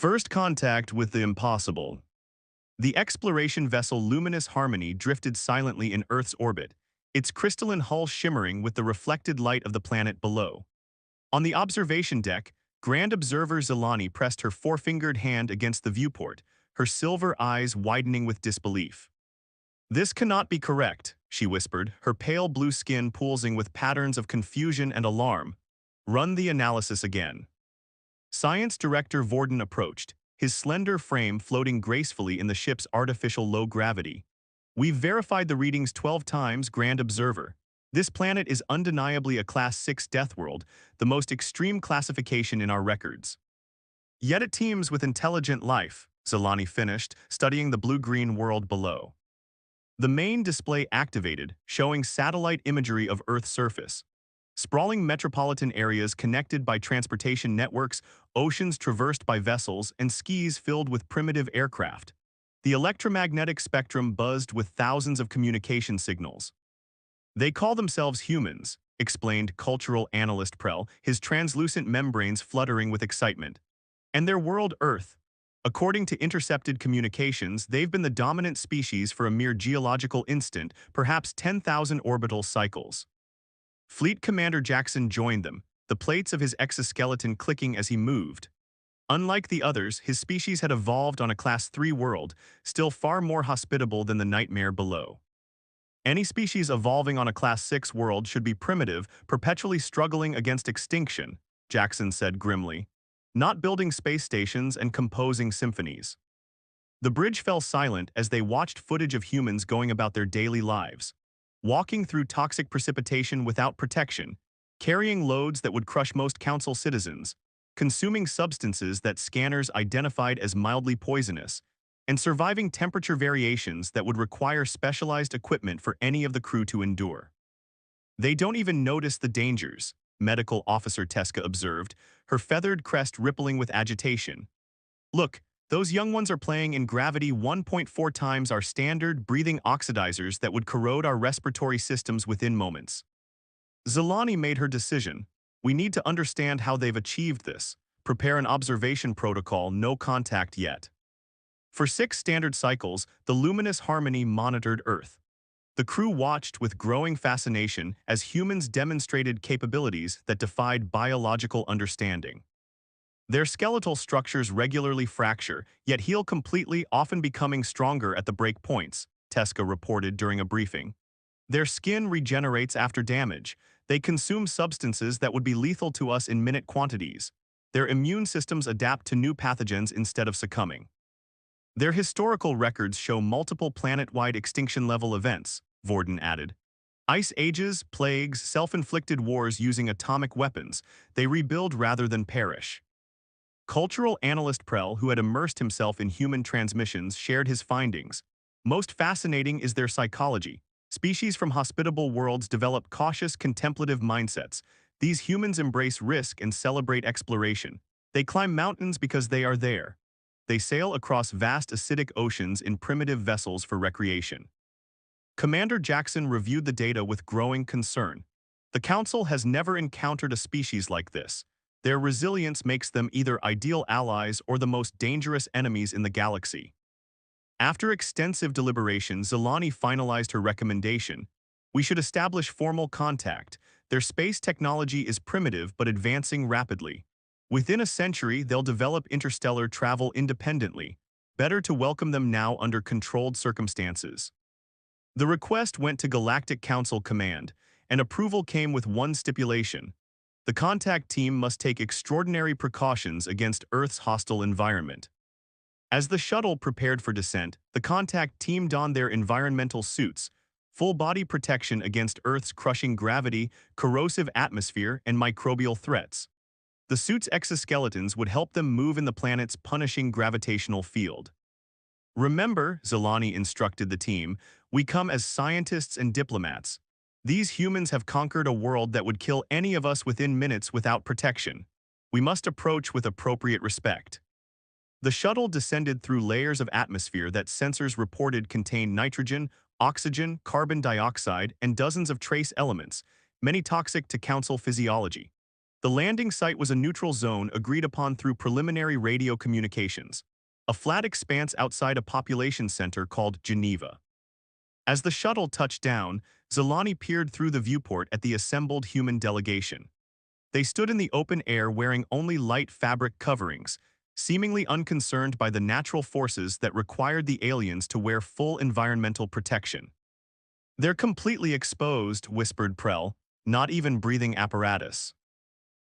First contact with the impossible. The exploration vessel Luminous Harmony drifted silently in Earth's orbit, its crystalline hull shimmering with the reflected light of the planet below. On the observation deck, Grand Observer Zelani pressed her four-fingered hand against the viewport, her silver eyes widening with disbelief. "This cannot be correct," she whispered, her pale blue skin pulsing with patterns of confusion and alarm. "Run the analysis again." Science Director Vorden approached, his slender frame floating gracefully in the ship's artificial low gravity. "We've verified the readings 12 times, Grand Observer. This planet is undeniably a Class 6 death world, the most extreme classification in our records." "Yet it teems with intelligent life," Zelani finished, studying the blue-green world below. The main display activated, showing satellite imagery of Earth's surface. Sprawling metropolitan areas connected by transportation networks, oceans traversed by vessels, and skies filled with primitive aircraft. The electromagnetic spectrum buzzed with thousands of communication signals. "They call themselves humans," explained cultural analyst Prell, his translucent membranes fluttering with excitement. "And their world Earth. According to intercepted communications, they've been the dominant species for a mere geological instant, perhaps 10,000 orbital cycles." Fleet Commander Jackson joined them, the plates of his exoskeleton clicking as he moved. Unlike the others, his species had evolved on a Class 3 world, still far more hospitable than the nightmare below. "Any species evolving on a Class 6 world should be primitive, perpetually struggling against extinction," Jackson said grimly, "not building space stations and composing symphonies." The bridge fell silent as they watched footage of humans going about their daily lives. Walking through toxic precipitation without protection, carrying loads that would crush most council citizens, consuming substances that scanners identified as mildly poisonous, and surviving temperature variations that would require specialized equipment for any of the crew to endure. "They don't even notice the dangers," Medical Officer Teska observed, her feathered crest rippling with agitation. "Look, those young ones are playing in gravity 1.4 times our standard breathing oxidizers that would corrode our respiratory systems within moments." Zelani made her decision. "We need to understand how they've achieved this. Prepare an observation protocol, no contact yet." For 6 standard cycles, the Luminous Harmony monitored Earth. The crew watched with growing fascination as humans demonstrated capabilities that defied biological understanding. Their skeletal structures regularly fracture, yet heal completely, often becoming stronger at the break points, Teska reported during a briefing. "Their skin regenerates after damage. They consume substances that would be lethal to us in minute quantities. Their immune systems adapt to new pathogens instead of succumbing. Their historical records show multiple planet-wide extinction-level events," Vorden added. "Ice ages, plagues, self-inflicted wars using atomic weapons. They rebuild rather than perish." Cultural analyst Prell, who had immersed himself in human transmissions, shared his findings. "Most fascinating is their psychology. Species from hospitable worlds develop cautious, contemplative mindsets. These humans embrace risk and celebrate exploration. They climb mountains because they are there. They sail across vast acidic oceans in primitive vessels for recreation." Commander Jackson reviewed the data with growing concern. "The Council has never encountered a species like this. Their resilience makes them either ideal allies or the most dangerous enemies in the galaxy." After extensive deliberation, Zelani finalized her recommendation. "We should establish formal contact. Their space technology is primitive but advancing rapidly. Within a century, they'll develop interstellar travel independently. Better to welcome them now under controlled circumstances." The request went to Galactic Council Command, and approval came with one stipulation. The contact team must take extraordinary precautions against Earth's hostile environment. As the shuttle prepared for descent, the contact team donned their environmental suits, full-body protection against Earth's crushing gravity, corrosive atmosphere, and microbial threats. The suit's exoskeletons would help them move in the planet's punishing gravitational field. "Remember," Zelani instructed the team, "we come as scientists and diplomats. These humans have conquered a world that would kill any of us within minutes without protection. We must approach with appropriate respect." The shuttle descended through layers of atmosphere that sensors reported contained nitrogen, oxygen, carbon dioxide, and dozens of trace elements, many toxic to Council physiology. The landing site was a neutral zone agreed upon through preliminary radio communications, a flat expanse outside a population center called Geneva. As the shuttle touched down, Zelani peered through the viewport at the assembled human delegation. They stood in the open air wearing only light fabric coverings, seemingly unconcerned by the natural forces that required the aliens to wear full environmental protection. "They're completely exposed," whispered Prell, "not even breathing apparatus."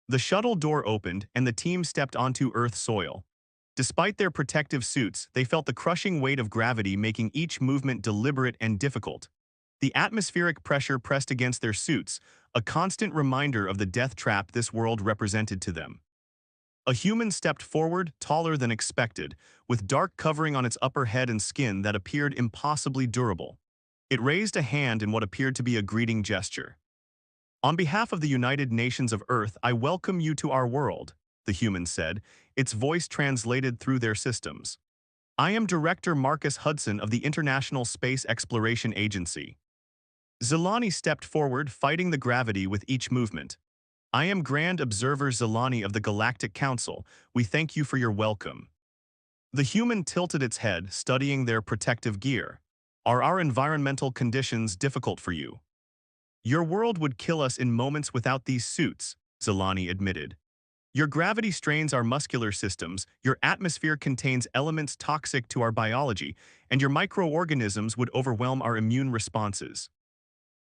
The shuttle door opened and the team stepped onto Earth soil. Despite their protective suits, they felt the crushing weight of gravity making each movement deliberate and difficult. The atmospheric pressure pressed against their suits, a constant reminder of the death trap this world represented to them. A human stepped forward, taller than expected, with dark covering on its upper head and skin that appeared impossibly durable. It raised a hand in what appeared to be a greeting gesture. "On behalf of the United Nations of Earth, I welcome you to our world," the human said, its voice translated through their systems. "I am Director Marcus Hudson of the International Space Exploration Agency." Zelani stepped forward, fighting the gravity with each movement. "I am Grand Observer Zelani of the Galactic Council. We thank you for your welcome." The human tilted its head, studying their protective gear. "Are our environmental conditions difficult for you?" "Your world would kill us in moments without these suits," Zelani admitted. "Your gravity strains our muscular systems, your atmosphere contains elements toxic to our biology, and your microorganisms would overwhelm our immune responses."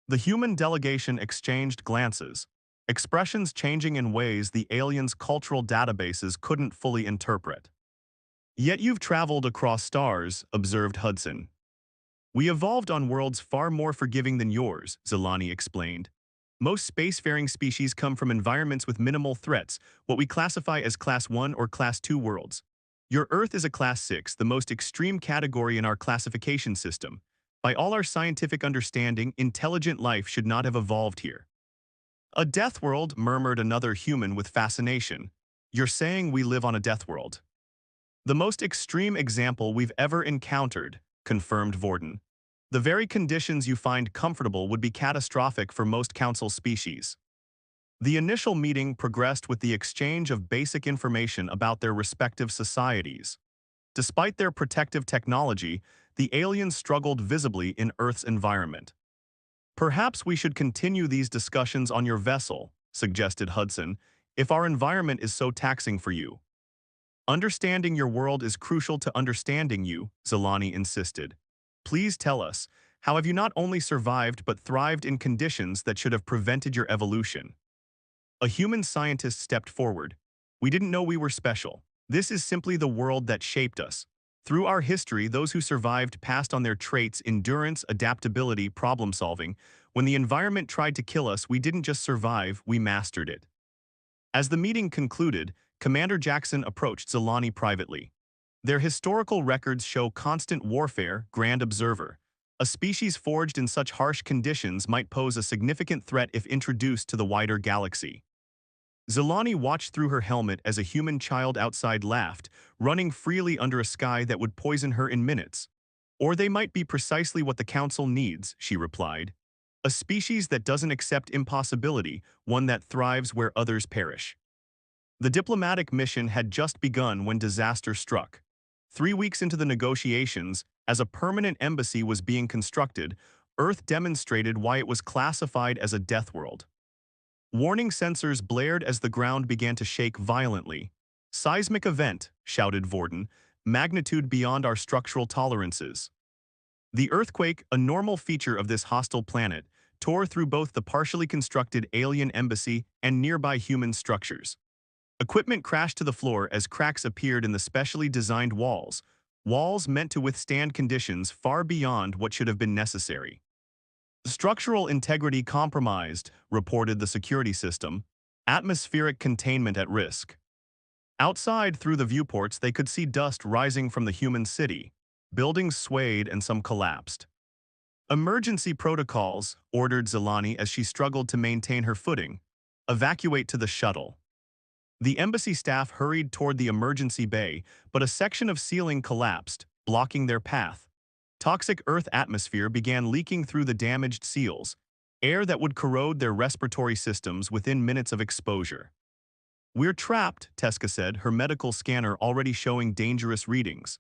The human delegation exchanged glances, expressions changing in ways the aliens' cultural databases couldn't fully interpret. "Yet you've traveled across stars," observed Hudson. "We evolved on worlds far more forgiving than yours," Zelani explained. "Most spacefaring species come from environments with minimal threats, what we classify as Class 1 or Class 2 worlds. Your Earth is a Class 6, the most extreme category in our classification system. By all our scientific understanding, intelligent life should not have evolved here." "A death world," murmured another human with fascination. "You're saying we live on a death world?" "The most extreme example we've ever encountered," confirmed Vorden. "The very conditions you find comfortable would be catastrophic for most council species." The initial meeting progressed with the exchange of basic information about their respective societies. Despite their protective technology, the aliens struggled visibly in Earth's environment. "Perhaps we should continue these discussions on your vessel," suggested Hudson, "if our environment is so taxing for you." "Understanding your world is crucial to understanding you," Zelani insisted. "Please tell us, how have you not only survived but thrived in conditions that should have prevented your evolution?" A human scientist stepped forward. "We didn't know we were special. This is simply the world that shaped us. Through our history, those who survived passed on their traits: endurance, adaptability, problem-solving. When the environment tried to kill us, we didn't just survive, we mastered it." As the meeting concluded, Commander Jackson approached Zelani privately. "Their historical records show constant warfare, Grand Observer. A species forged in such harsh conditions might pose a significant threat if introduced to the wider galaxy." Zelani watched through her helmet as a human child outside laughed, running freely under a sky that would poison her in minutes. "Or they might be precisely what the Council needs," she replied. "A species that doesn't accept impossibility, one that thrives where others perish." The diplomatic mission had just begun when disaster struck. 3 weeks into the negotiations, as a permanent embassy was being constructed, Earth demonstrated why it was classified as a death world. Warning sensors blared as the ground began to shake violently. "Seismic event," shouted Vorden, "magnitude beyond our structural tolerances." The earthquake, a normal feature of this hostile planet, tore through both the partially constructed alien embassy and nearby human structures. Equipment crashed to the floor as cracks appeared in the specially designed walls meant to withstand conditions far beyond what should have been necessary. "Structural integrity compromised," reported the security system. "Atmospheric containment at risk." Outside, through the viewports, they could see dust rising from the human city. Buildings swayed and some collapsed. "Emergency protocols," ordered Zelani as she struggled to maintain her footing. "Evacuate to the shuttle." The embassy staff hurried toward the emergency bay, but a section of ceiling collapsed, blocking their path. Toxic Earth atmosphere began leaking through the damaged seals, air that would corrode their respiratory systems within minutes of exposure. We're trapped, Teska said, her medical scanner already showing dangerous readings.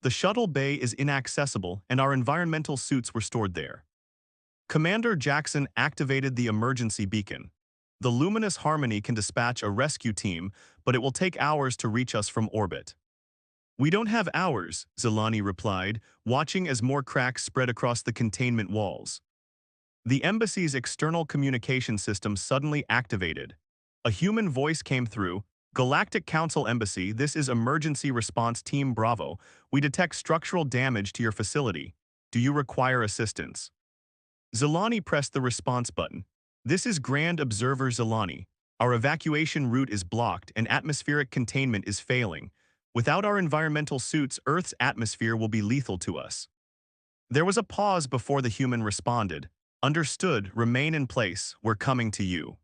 The shuttle bay is inaccessible and our environmental suits were stored there. Commander Jackson activated the emergency beacon. The luminous harmony can dispatch a rescue team, but it will take hours to reach us from orbit. We don't have hours, Zelani replied, watching as more cracks spread across the containment walls. The embassy's external communication system suddenly activated. A human voice came through. Galactic Council Embassy, this is Emergency Response Team Bravo. We detect structural damage to your facility. Do you require assistance? Zelani pressed the response button. This is Grand Observer Zelani. Our evacuation route is blocked and atmospheric containment is failing. Without our environmental suits, Earth's atmosphere will be lethal to us. There was a pause before the human responded. Understood, remain in place, we're coming to you.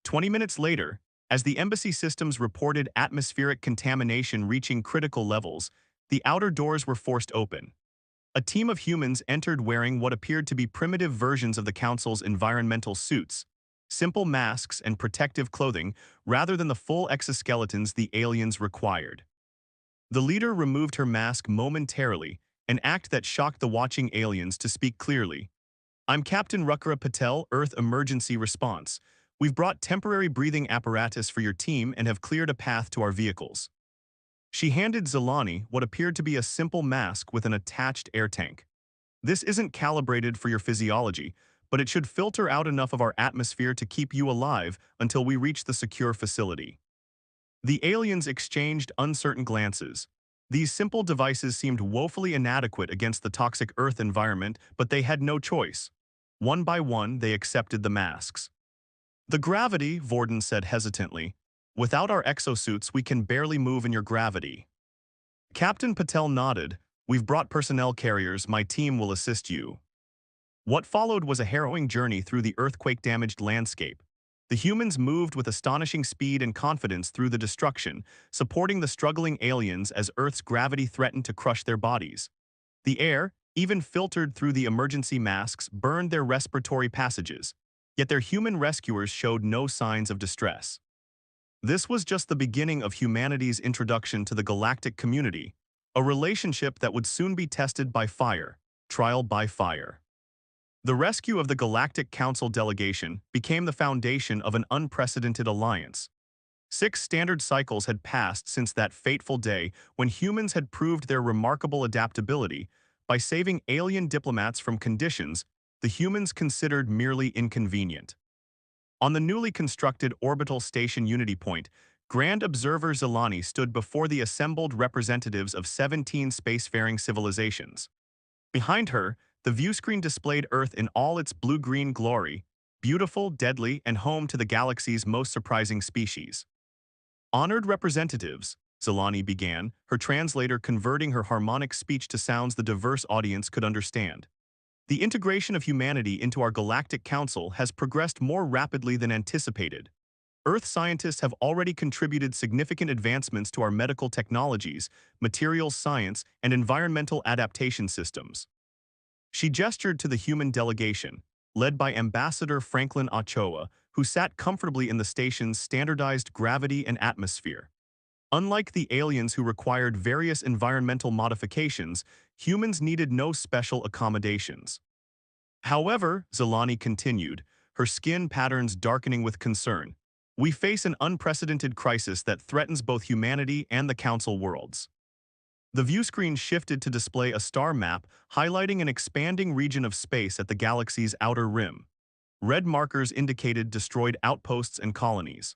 20 minutes later, as the embassy systems reported atmospheric contamination reaching critical levels, the outer doors were forced open. A team of humans entered wearing what appeared to be primitive versions of the Council's environmental suits, simple masks and protective clothing rather than the full exoskeletons the aliens required. The leader removed her mask momentarily, an act that shocked the watching aliens to speak clearly. I'm Captain Ruckara Patel, Earth Emergency Response. We've brought temporary breathing apparatus for your team and have cleared a path to our vehicles. She handed Zelani what appeared to be a simple mask with an attached air tank. This isn't calibrated for your physiology, but it should filter out enough of our atmosphere to keep you alive until we reach the secure facility. The aliens exchanged uncertain glances. These simple devices seemed woefully inadequate against the toxic Earth environment, but they had no choice. One by one, they accepted the masks. The gravity, Vorden said hesitantly. Without our exosuits, we can barely move in your gravity. Captain Patel nodded. We've brought personnel carriers. My team will assist you. What followed was a harrowing journey through the earthquake-damaged landscape. The humans moved with astonishing speed and confidence through the destruction, supporting the struggling aliens as Earth's gravity threatened to crush their bodies. The air, even filtered through the emergency masks, burned their respiratory passages, yet their human rescuers showed no signs of distress. This was just the beginning of humanity's introduction to the galactic community, a relationship that would soon be tested by fire, trial by fire. The rescue of the Galactic Council delegation became the foundation of an unprecedented alliance. 6 standard cycles had passed since that fateful day when humans had proved their remarkable adaptability by saving alien diplomats from conditions the humans considered merely inconvenient. On the newly constructed orbital station Unity Point, Grand Observer Zelani stood before the assembled representatives of 17 spacefaring civilizations. Behind her, the viewscreen displayed Earth in all its blue-green glory, beautiful, deadly, and home to the galaxy's most surprising species. Honored representatives, Zelani began, her translator converting her harmonic speech to sounds the diverse audience could understand. The integration of humanity into our Galactic Council has progressed more rapidly than anticipated. Earth scientists have already contributed significant advancements to our medical technologies, materials science, and environmental adaptation systems. She gestured to the human delegation, led by Ambassador Franklin Ochoa, who sat comfortably in the station's standardized gravity and atmosphere. Unlike the aliens who required various environmental modifications, humans needed no special accommodations. However, Zelani continued, her skin patterns darkening with concern, we face an unprecedented crisis that threatens both humanity and the Council worlds. The viewscreen shifted to display a star map highlighting an expanding region of space at the galaxy's outer rim. Red markers indicated destroyed outposts and colonies.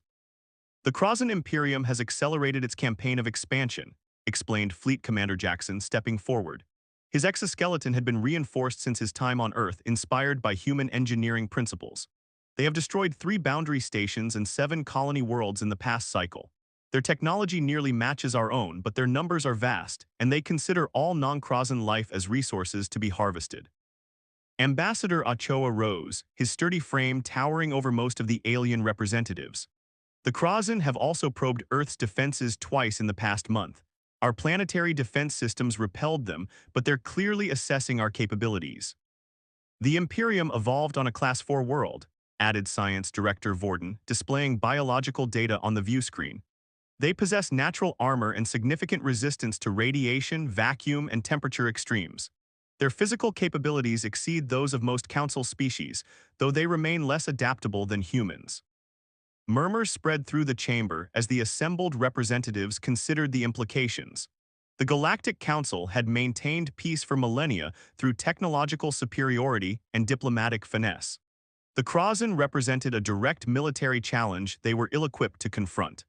The Krasan Imperium has accelerated its campaign of expansion, explained Fleet Commander Jackson, stepping forward. His exoskeleton had been reinforced since his time on Earth, inspired by human engineering principles. They have destroyed 3 boundary stations and 7 colony worlds in the past cycle. Their technology nearly matches our own, but their numbers are vast, and they consider all non-Krasan life as resources to be harvested. Ambassador Ochoa rose, his sturdy frame towering over most of the alien representatives. The Krasan have also probed Earth's defenses twice in the past month. Our planetary defense systems repelled them, but they're clearly assessing our capabilities. The Imperium evolved on a Class 4 world. added Science Director Vorden, displaying biological data on the view screen. They possess natural armor and significant resistance to radiation, vacuum, and temperature extremes. Their physical capabilities exceed those of most council species, though they remain less adaptable than humans. Murmurs spread through the chamber as the assembled representatives considered the implications. The Galactic Council had maintained peace for millennia through technological superiority and diplomatic finesse. The Krazen represented a direct military challenge they were ill-equipped to confront.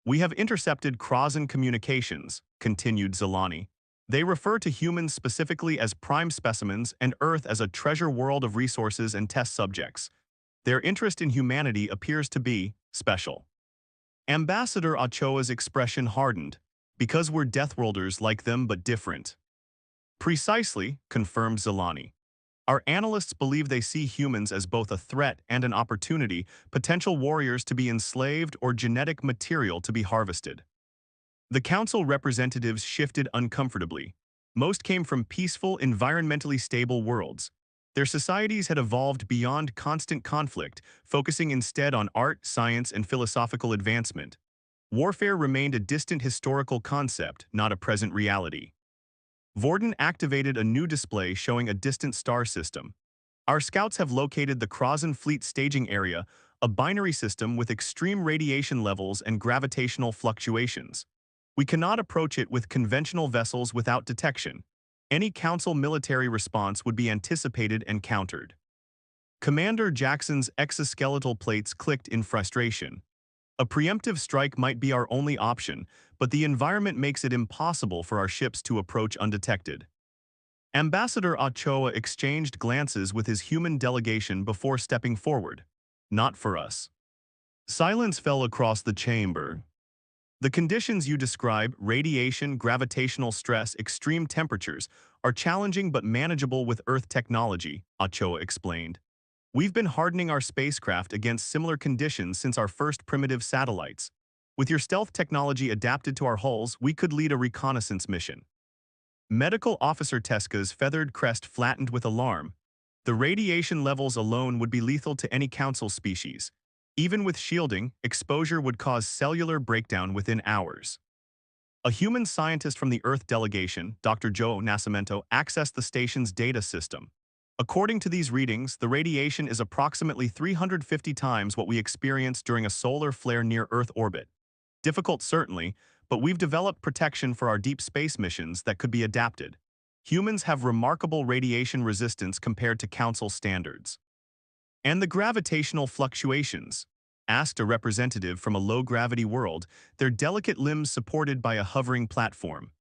"We have intercepted Krazen communications," continued Zelani. "They refer to humans specifically as prime specimens and Earth as a treasure world of resources and test subjects. Their interest in humanity appears to be special." Ambassador Ochoa's expression hardened. "Because we're Deathworlders like them but different." "Precisely," confirmed Zelani. "Our analysts believe they see humans as both a threat and an opportunity, potential warriors to be enslaved or genetic material to be harvested." The council representatives shifted uncomfortably. Most came from peaceful, environmentally stable worlds. Their societies had evolved beyond constant conflict, focusing instead on art, science, and philosophical advancement. Warfare remained a distant historical concept, not a present reality. Vorden activated a new display showing a distant star system. "Our scouts have located the Krazen Fleet staging area, a binary system with extreme radiation levels and gravitational fluctuations. We cannot approach it with conventional vessels without detection. Any Council military response would be anticipated and countered." Commander Jackson's exoskeletal plates clicked in frustration. "A preemptive strike might be our only option, but the environment makes it impossible for our ships to approach undetected." Ambassador Ochoa exchanged glances with his human delegation before stepping forward. "Not for us." Silence fell across the chamber. "The conditions you describe, radiation, gravitational stress, extreme temperatures, are challenging but manageable with Earth technology," Ochoa explained. "We've been hardening our spacecraft against similar conditions since our first primitive satellites. With your stealth technology adapted to our hulls, we could lead a reconnaissance mission." Medical Officer Teska's feathered crest flattened with alarm. "The radiation levels alone would be lethal to any council species. Even with shielding, exposure would cause cellular breakdown within hours." A human scientist from the Earth delegation, Dr. Joe Nascimento, accessed the station's data system. "According to these readings, the radiation is approximately 350 times what we experience during a solar flare near Earth orbit. Difficult certainly, but we've developed protection for our deep space missions that could be adapted. Humans have remarkable radiation resistance compared to Council standards." "And the gravitational fluctuations?" asked a representative from a low-gravity world, their delicate limbs supported by a hovering platform.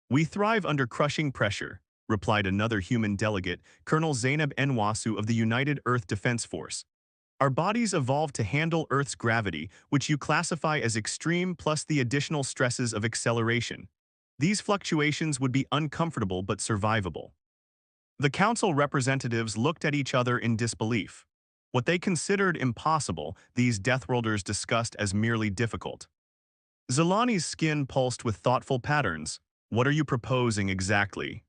"We thrive under crushing pressure," replied another human delegate, Colonel Zainab Nwasu of the United Earth Defense Force. "Our bodies evolved to handle Earth's gravity, which you classify as extreme, plus the additional stresses of acceleration. These fluctuations would be uncomfortable but survivable." The council representatives looked at each other in disbelief. What they considered impossible, these Deathworlders discussed as merely difficult. Zelani's skin pulsed with thoughtful patterns. "What are you proposing exactly?"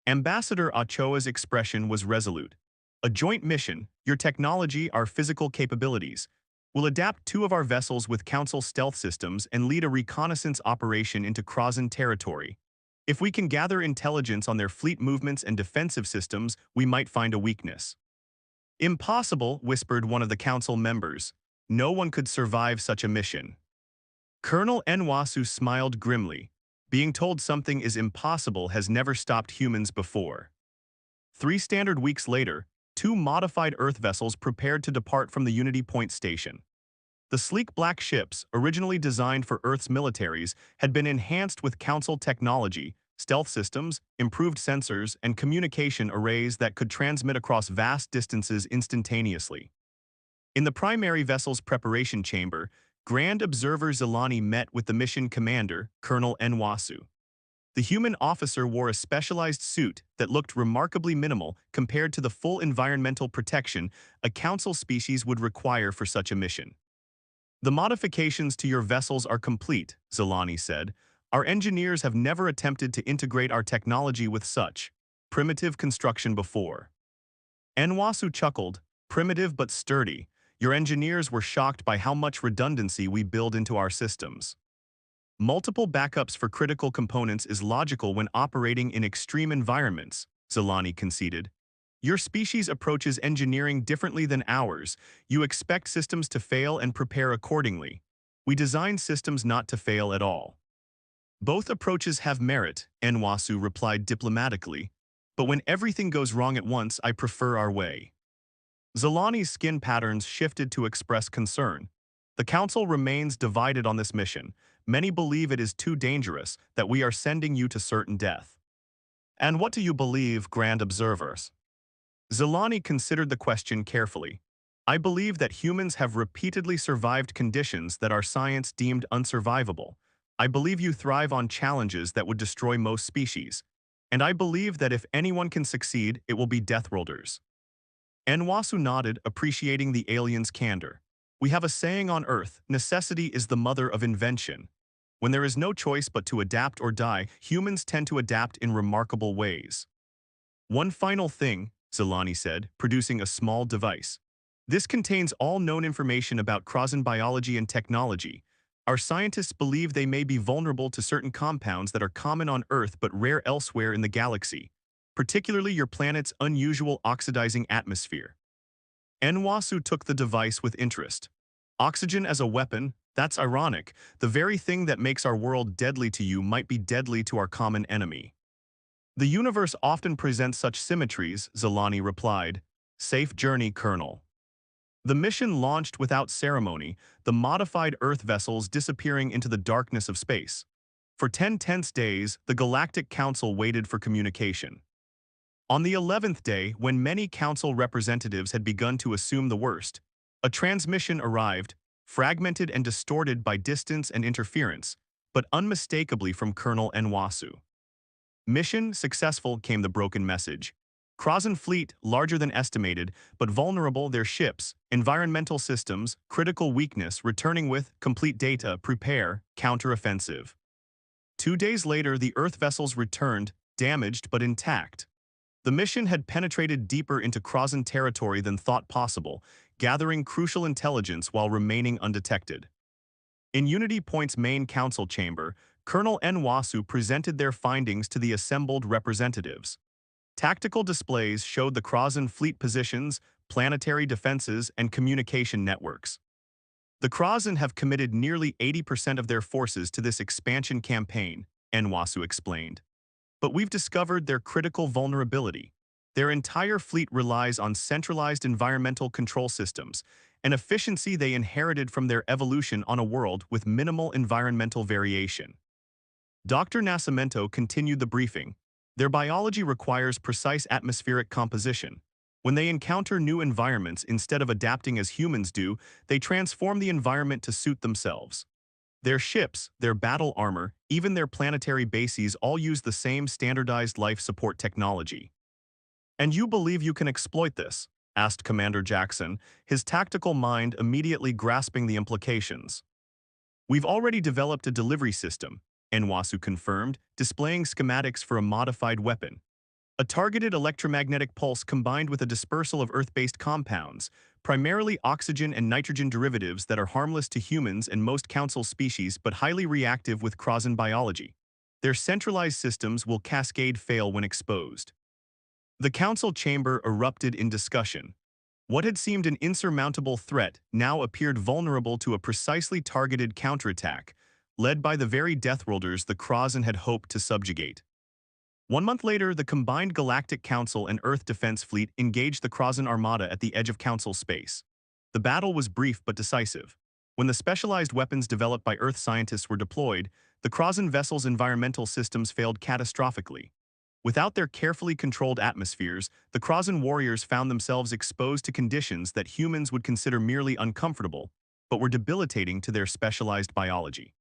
Ambassador Ochoa's expression was resolute. "A joint mission, your technology, our physical capabilities. We'll adapt 2 of our vessels with Council stealth systems and lead a reconnaissance operation into Krazen territory. If we can gather intelligence on their fleet movements and defensive systems, we might find a weakness." "Impossible," whispered one of the council members. "No one could survive such a mission." Colonel Nwasu smiled grimly. "Being told something is impossible has never stopped humans before." 3 standard weeks later, 2 modified Earth vessels prepared to depart from the Unity Point station. The sleek black ships, originally designed for Earth's militaries, had been enhanced with Council technology, stealth systems, improved sensors, and communication arrays that could transmit across vast distances instantaneously. In the primary vessel's preparation chamber, Grand Observer Zelani met with the mission commander, Colonel Nwasu. The human officer wore a specialized suit that looked remarkably minimal compared to the full environmental protection a Council species would require for such a mission. "The modifications to your vessels are complete," Zelani said. "Our engineers have never attempted to integrate our technology with such primitive construction before." Nwasu chuckled. Primitive but sturdy, your engineers were shocked by how much redundancy we build into our systems. Multiple backups for critical components is logical when operating in extreme environments, Zelani conceded. Your species approaches engineering differently than ours. You expect systems to fail and prepare accordingly. We design systems not to fail at all. Both approaches have merit, Enwasu replied diplomatically. But when everything goes wrong at once, I prefer our way. Zelani's skin patterns shifted to express concern. The Council remains divided on this mission. Many believe it is too dangerous, that we are sending you to certain death. And what do you believe, Grand Observers? Zelani considered the question carefully. I believe that humans have repeatedly survived conditions that our science deemed unsurvivable. I believe you thrive on challenges that would destroy most species. And I believe that if anyone can succeed, it will be Deathworlders. Enwasu nodded, appreciating the alien's candor. We have a saying on Earth, necessity is the mother of invention. When there is no choice but to adapt or die, humans tend to adapt in remarkable ways. One final thing, Zelani said, producing a small device. This contains all known information about Crozan biology and technology. Our scientists believe they may be vulnerable to certain compounds that are common on Earth but rare elsewhere in the galaxy, particularly your planet's unusual oxidizing atmosphere. Enwasu took the device with interest. Oxygen as a weapon? That's ironic. The very thing that makes our world deadly to you might be deadly to our common enemy. The universe often presents such symmetries, Zelani replied. Safe journey, Colonel. The mission launched without ceremony, the modified Earth vessels disappearing into the darkness of space. For 10 tense days, the Galactic Council waited for communication. On the 11th day, when many council representatives had begun to assume the worst, a transmission arrived, fragmented and distorted by distance and interference, but unmistakably from Colonel Enwasu. Mission successful, came the broken message. Crozan fleet, larger than estimated, but vulnerable, their ships, environmental systems, critical weakness, returning with complete data, prepare, counteroffensive. 2 days later, the Earth vessels returned, damaged but intact. The mission had penetrated deeper into Crozan territory than thought possible, gathering crucial intelligence while remaining undetected. In Unity Point's main council chamber, Colonel Enwasu presented their findings to the assembled representatives. Tactical displays showed the Crozan fleet positions, planetary defenses, and communication networks. The Crozan have committed nearly 80% of their forces to this expansion campaign, Enwasu explained. But we've discovered their critical vulnerability. Their entire fleet relies on centralized environmental control systems, an efficiency they inherited from their evolution on a world with minimal environmental variation. Dr. Nascimento continued the briefing. Their biology requires precise atmospheric composition. When they encounter new environments, instead of adapting as humans do, they transform the environment to suit themselves. Their ships, their battle armor, even their planetary bases all use the same standardized life support technology. And you believe you can exploit this? Asked Commander Jackson, his tactical mind immediately grasping the implications. We've already developed a delivery system, Enwasu confirmed, displaying schematics for a modified weapon. A targeted electromagnetic pulse combined with a dispersal of Earth-based compounds, primarily oxygen and nitrogen derivatives that are harmless to humans and most council species but highly reactive with Crozan biology. Their centralized systems will cascade fail when exposed. The council chamber erupted in discussion. What had seemed an insurmountable threat now appeared vulnerable to a precisely targeted counterattack, led by the very Deathworlders the Crozan had hoped to subjugate. 1 month later, the combined Galactic Council and Earth Defense Fleet engaged the Crozan Armada at the edge of Council space. The battle was brief but decisive. When the specialized weapons developed by Earth scientists were deployed, the Crozan vessel's environmental systems failed catastrophically. Without their carefully controlled atmospheres, the Crozan warriors found themselves exposed to conditions that humans would consider merely uncomfortable, but were debilitating to their specialized biology.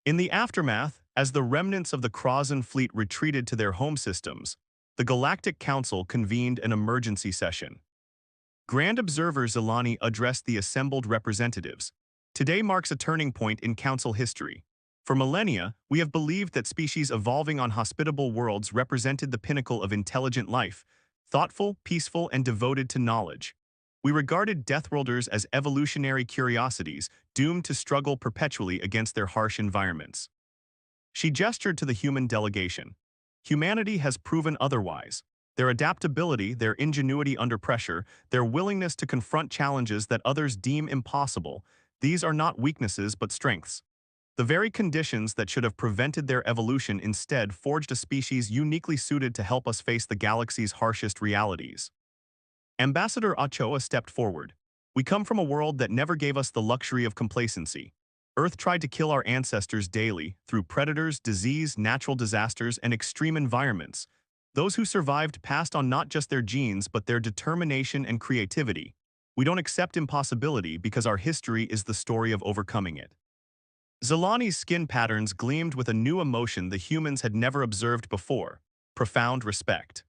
In the aftermath, as the remnants of the Crozan fleet retreated to their home systems, the Galactic Council convened an emergency session. Grand Observer Zelani addressed the assembled representatives. Today marks a turning point in Council history. For millennia, we have believed that species evolving on hospitable worlds represented the pinnacle of intelligent life, thoughtful, peaceful, and devoted to knowledge. We regarded Deathworlders as evolutionary curiosities doomed to struggle perpetually against their harsh environments. She gestured to the human delegation. Humanity has proven otherwise. Their adaptability, their ingenuity under pressure, their willingness to confront challenges that others deem impossible, these are not weaknesses but strengths. The very conditions that should have prevented their evolution instead forged a species uniquely suited to help us face the galaxy's harshest realities. Ambassador Ochoa stepped forward. We come from a world that never gave us the luxury of complacency. Earth tried to kill our ancestors daily through predators, disease, natural disasters, and extreme environments. Those who survived passed on not just their genes but their determination and creativity. We don't accept impossibility because our history is the story of overcoming it. Zelani's skin patterns gleamed with a new emotion the humans had never observed before: profound respect.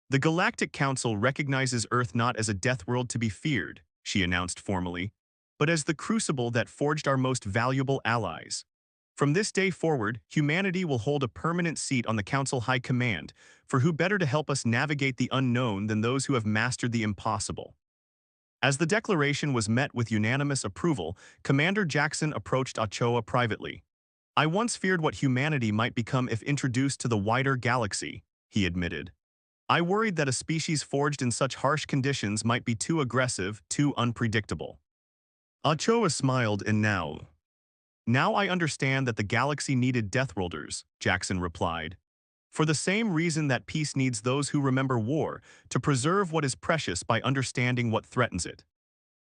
The Galactic Council recognizes Earth not as a death world to be feared, she announced formally, but as the crucible that forged our most valuable allies. From this day forward, humanity will hold a permanent seat on the Council High Command, for who better to help us navigate the unknown than those who have mastered the impossible. As the declaration was met with unanimous approval, Commander Jackson approached Ochoa privately. I once feared what humanity might become if introduced to the wider galaxy, he admitted. I worried that a species forged in such harsh conditions might be too aggressive, too unpredictable. Ochoa smiled and Now I understand that the galaxy needed Deathworlders, Jackson replied. For the same reason that peace needs those who remember war, to preserve what is precious by understanding what threatens it.